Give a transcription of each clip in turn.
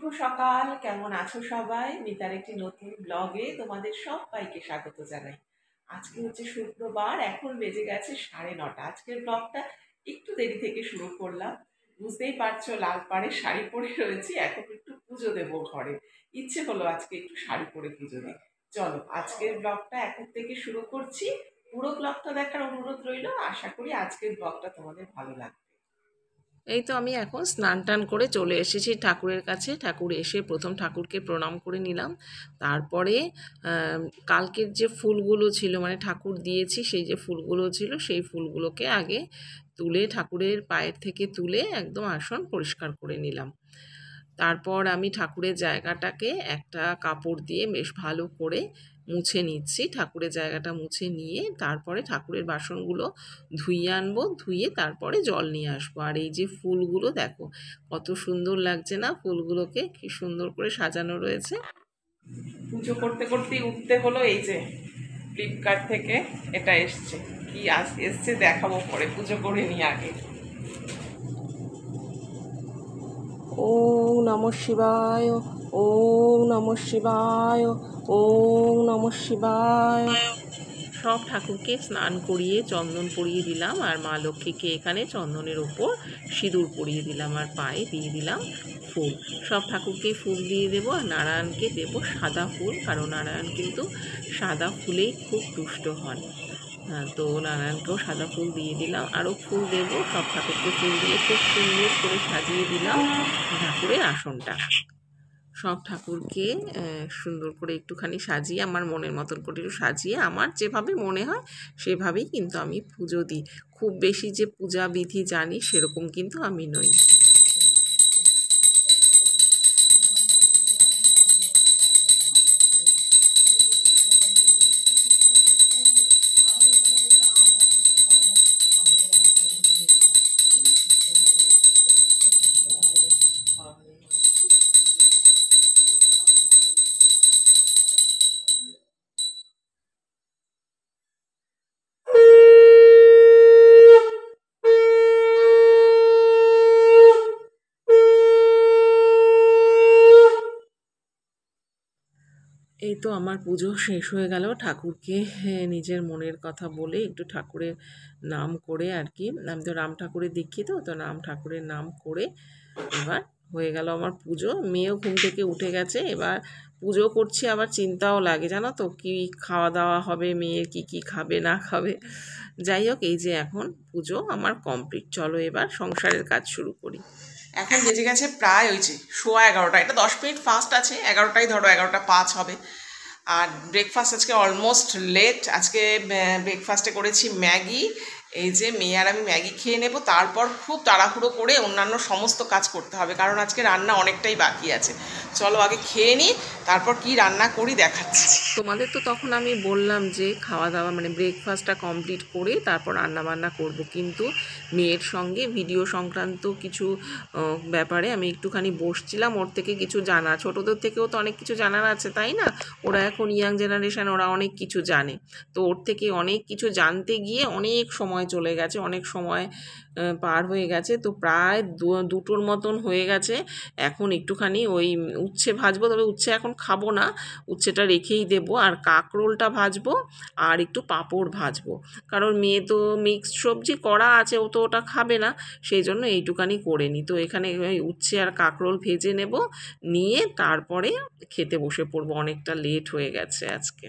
শুভ সকাল, কেমন আছো সবাই? মিতার একটি নতুন ব্লগে তোমাদের সবাইকে স্বাগত জানাই। আজকে হচ্ছে শুক্রবার, এখন বেজে গেছে 9:30। আজকের ব্লগটা একটু দেরি থেকে শুরু করলাম। বুঝতেই পারছো, লাল পাড়ে শাড়ি পরে রয়েছি, এখন একটু পুজো দেবো ঘরে। ইচ্ছে হলো আজকে একটু শাড়ি পরে পুজো দিই। চলো আজকের ব্লগটা এখন থেকে শুরু করছি। পুরো ব্লগটা দেখার অনুরোধ রইল। আশা করি আজকের ব্লগটা তোমাদের ভালো লাগবে। এই তো আমি এখন স্নান টান করে চলে এসেছি ঠাকুরের কাছে। ঠাকুর এসে প্রথম ঠাকুরকে প্রণাম করে নিলাম। তারপরে কালকের যে ফুলগুলো ছিল, মানে ঠাকুর দিয়েছি সেই যে ফুলগুলো ছিল, সেই ফুলগুলোকে আগে তুলে ঠাকুরের পায়ের থেকে তুলে একদম আসন পরিষ্কার করে নিলাম। তারপর আমি ঠাকুরের জায়গাটাকে একটা কাপড় দিয়ে বেশ ভালো করে মুছে নিচ্ছি। ঠাকুরের জায়গাটা মুছে নিয়ে তারপরে ঠাকুরের বাসনগুলো ধুইয়ে আনবো, ধুয়ে তারপরে জল নিয়ে আসবো। আর এই যে ফুলগুলো দেখো কত সুন্দর লাগছে না, ফুলগুলোকে কি সুন্দর করে সাজানো রয়েছে। পুজো করতে করতে উঠতে হলো। এই যে ফ্লিপকার্ট থেকে এটা এসছে, কি এসছে দেখাবো পরে, পুজো করে নিয়ে আগে। ওম নমঃ শিবায়, ওম নমঃ শিবায়, ওম নমঃ শিবায়। সব ঠাকুরকে স্নান করিয়ে চন্দন পরিয়ে দিলাম, আর মা লক্ষ্মীকে এখানে চন্দনের ওপর সিঁদুর পরিয়ে দিলাম, আর পায়ে দিয়ে দিলাম ফুল। সব ঠাকুরকেই ফুল দিয়ে দেবো, আর নারায়ণকে দেবো সাদা ফুল, কারণ নারায়ণ কিন্তু সাদা ফুলেই খুব তুষ্ট হন। তো নারায়ণকেও সাদা ফুল দিয়ে দিলাম, আরও ফুল দেবো। সব ঠাকুরকে ফুল দিয়ে খুব সুন্দর করে সাজিয়ে দিলাম ঠাকুরের আসনটা। সব ঠাকুরকে সুন্দর করে একটুখানি সাজিয়ে, আমার মনের মতন করে একটু সাজিয়ে, আমার যেভাবে মনে হয় সেভাবেই কিন্তু আমি পুজো দিই। খুব বেশি যে পূজা বিধি জানি সেরকম কিন্তু আমি নই। এই তো আমার পুজো শেষ হয়ে গেল। ঠাকুরকে নিজের মনের কথা বলে একটু ঠাকুরের নাম করে আর কি, আমি তো রাম ঠাকুরের দীক্ষিত, তো নাম ঠাকুরের নাম করে এবার হয়ে গেল আমার পুজো। মেয়েও ঘুম থেকে উঠে গেছে। এবার পুজো করছি, আবার চিন্তাও লাগে জানো তো, কি খাওয়া দাওয়া হবে, মেয়ের কি কি খাবে না খাবে। যাই হোক, এই যে এখন পুজো আমার কমপ্লিট। চলো এবার সংসারের কাজ শুরু করি। এখন বেজে গেছে প্রায় ওই যে 11:15। এটা 10 মিনিট ফাস্ট আছে, 11টাই ধরো, 11:05 হবে। আর ব্রেকফাস্ট আজকে অলমোস্ট লেট। আজকে ব্রেকফাস্টে করেছি ম্যাগি। এই যে মেয়ে আর আমি ম্যাগি খেয়ে নেব, তারপর খুব তাড়াহুড়ো করে অন্যান্য সমস্ত কাজ করতে হবে, কারণ আজকে রান্না অনেকটাই বাকি আছে। চলো আগে খেয়ে নিই, তারপর কি রান্না করি দেখাচ্ছি তোমাদের। তো তখন আমি বললাম যে খাওয়া দাওয়া মানে ব্রেকফাস্টটা কমপ্লিট করে তারপর রান্না বান্না করব, কিন্তু মেয়ের সঙ্গে ভিডিও সংক্রান্ত কিছু ব্যাপারে আমি একটুখানি বসছিলাম। ওর থেকে কিছু জানা, ছোটদের থেকেও তো অনেক কিছু জানার আছে তাই না? ওরা এখন ইয়াং জেনারেশন, ওরা অনেক কিছু জানে। তো ওর থেকে অনেক কিছু জানতে গিয়ে অনেক সময় চলে গেছে, অনেক সময় পার হয়ে গেছে। তো প্রায় 2টোর মতন হয়ে গেছে। এখন একটুখানি ওই উচ্ছে ভাজবো, তবে উচ্ছে এখন খাবো না, উচ্ছেটা রেখেই দেবো। আর কাঁকরোলটা ভাজবো, আর একটু পাঁপড় ভাজবো, কারণ মেয়ে তো মিক্সড সবজি করা আছে, ও তো ওটা খাবে না, সেই জন্য এইটুকানি করে নিই। তো এখানে উচ্ছে আর কাঁকরোল ভেজে নেব, নিয়ে তারপরে খেতে বসে পড়বো। অনেকটা লেট হয়ে গেছে আজকে।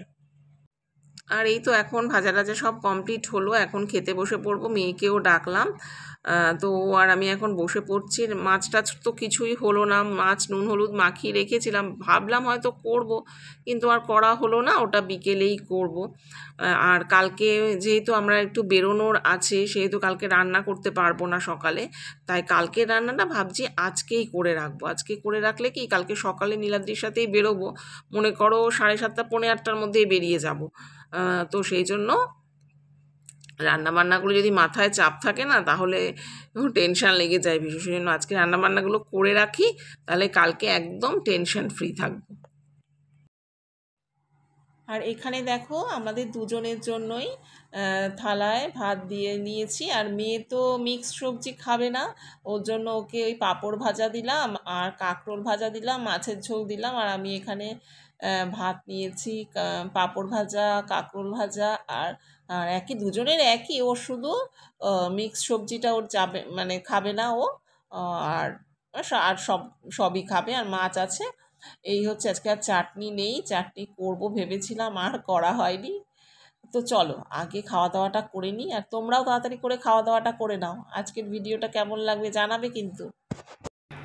আর এই তো এখন ভাজা টাজা সব কমপ্লিট হলো, এখন খেতে বসে পড়বো। মেয়েকেও ডাকলাম, তো আর আমি এখন বসে পড়ছি। মাছ টাছ তো কিছুই হলো না, মাছ নুন হলুদ মাখিয়ে রেখেছিলাম, ভাবলাম হয়তো করব, কিন্তু আর করা হলো না, ওটা বিকেলেই করব। আর কালকে যেহেতু আমরা একটু বেরোনোর আছে, সেহেতু কালকে রান্না করতে পারবো না সকালে, তাই কালকের রান্নাটা ভাবছি আজকেই করে রাখবো। আজকে করে রাখলে কি, কালকে সকালে নীলাদ্রির সাথেই বেরোবো, মনে করো 7:30 পৌনে 8টার মধ্যেই বেরিয়ে যাব। তো সেই জন্য রান্নাবান্নাগুলো যদি মাথায় চাপ থাকে না, তাহলে টেনশান লেগে যায় ভীষণ। সেই জন্য আজকে রান্নাবান্নাগুলো করে রাখি, তাহলে কালকে একদম টেনশন ফ্রি থাকবো। আর এখানে দেখো আমাদের দুজনের জন্যই থালায় ভাত দিয়ে নিয়েছি। আর মেয়ে তো মিক্সড সবজি খাবে না, ওর জন্য ওকে ওই পাঁপড় ভাজা দিলাম আর কাঁকরোল ভাজা দিলাম, মাছের ঝোল দিলাম। আর আমি এখানে ভাত নিয়েছি, পাঁপড় ভাজা, কাঁকরোল ভাজা। আর আর একই, দুজনের একই, ওর শুধু মিক্সড সবজিটা ওর যাবে, মানে খাবে না ও। আর আর সবই খাবে, আর মাছ আছে। এই হচ্ছে আজকে। আর চাটনি নেই, চাটনি করব ভেবেছিলাম, আর করা হয়নি। তো চলো আগে খাওয়া দাওয়াটা করে নিই, আর তোমরাও তাড়াতাড়ি করে খাওয়া দাওয়াটা করে নাও। আজকের ভিডিওটা কেমন লাগবে জানাবে কিন্তু।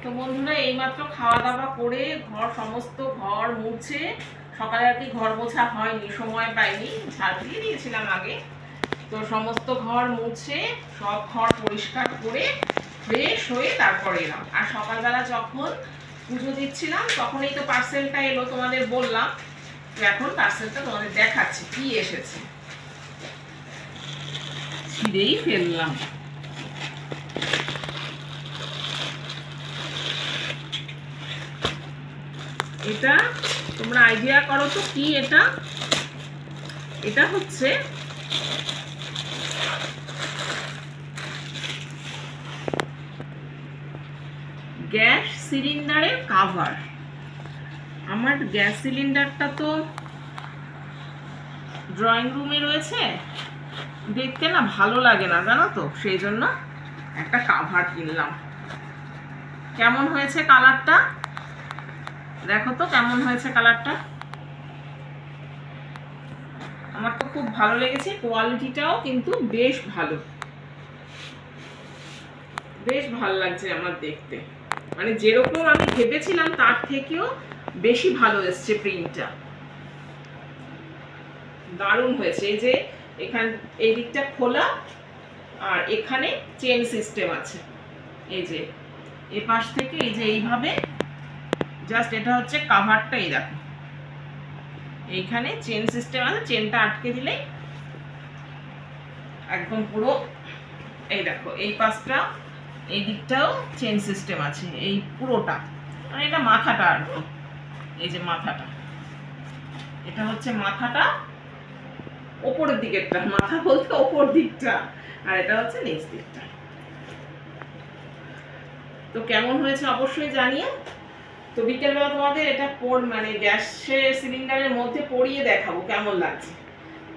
তো বন্ধুরা, এইমাত্র খাওয়া দাওয়া করে সমস্ত ঘর মুছে, সকালে আর কি ঘর মোছা হয়নি, সময় পাইনি, ঝাড় দিয়ে দিয়েছিলাম আগে। তো সমস্ত ঘর মুছে সব ঘর পরিষ্কার করে ফ্রেশ হয়ে তারপরে এলাম। আর সকালবেলা যখন পুজো দিচ্ছিলাম তখনই তো পার্সেলটা এলো, তোমাদের বললাম। তো এখন পার্সেলটা তোমাদের দেখাচ্ছি কি এসেছে। ছিঁড়েই ফেললাম। এটা তোমরা আইডিয়া করো তো কি এটা। এটা হচ্ছে গ্যাস সিলিন্ডারের কাভার। আমার গ্যাস সিলিন্ডারটা তো ড্রয়িং রুমে রয়েছে, দেখতে না ভালো লাগে না জানো তো, সেই জন্য একটা কাভার কিনলাম। কেমন হয়েছে কালারটা দেখো তো, কেমন হয়েছে কালারটা। আমার তো খুব ভালো লেগেছে, কোয়ালিটিটাও কিন্তু বেশ ভালো, বেশ ভালো লাগছে আমার দেখতে। মানে যেরকম আমি ভেবেছিলাম তার থেকেও বেশি ভালো এসছে প্রিন্টটা, দারুণ হয়েছে। এই যে এই দিকটা খোলা, আর এখানে চেন সিস্টেম আছে। এই যে এই পাশ থেকে এই যে এইভাবে জাস্ট, এটা হচ্ছে কাভারটা, এই দেখো এইখানে চেন সিস্টেম আছে, চেনটা আটকে দিলেই একদম পুরো, এই দেখো এই পাশটা, এই দিকটাও চেন সিস্টেম আছে, এই পুরোটা। মানে এটা মাথাটা আর কি, এই যে মাথাটা, এটা হচ্ছে মাথাটা, ওপরের দিকেরটা, মাথা বলতে ওপর দিকটা, আর এটা হচ্ছে নিচ দিকটা। তো কেমন হয়েছে অবশ্যই জানিও। তো বিকেলবেলা তোমাদের এটা মানে গ্যাসের সিলিন্ডারের মধ্যে পরিয়ে দেখাবো কেমন লাগছে।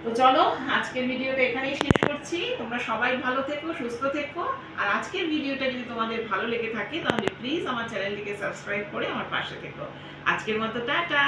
তো চলো আজকের ভিডিওটা এখানেই শেষ করছি। তোমরা সবাই ভালো থেকো, সুস্থ থেকো। আর আজকের ভিডিওটা যদি তোমাদের ভালো লেগে থাকে তাহলে প্লিজ আমার চ্যানেলটিকে সাবস্ক্রাইব করে আমার পাশে থেকো। আজকের মতো টাটা।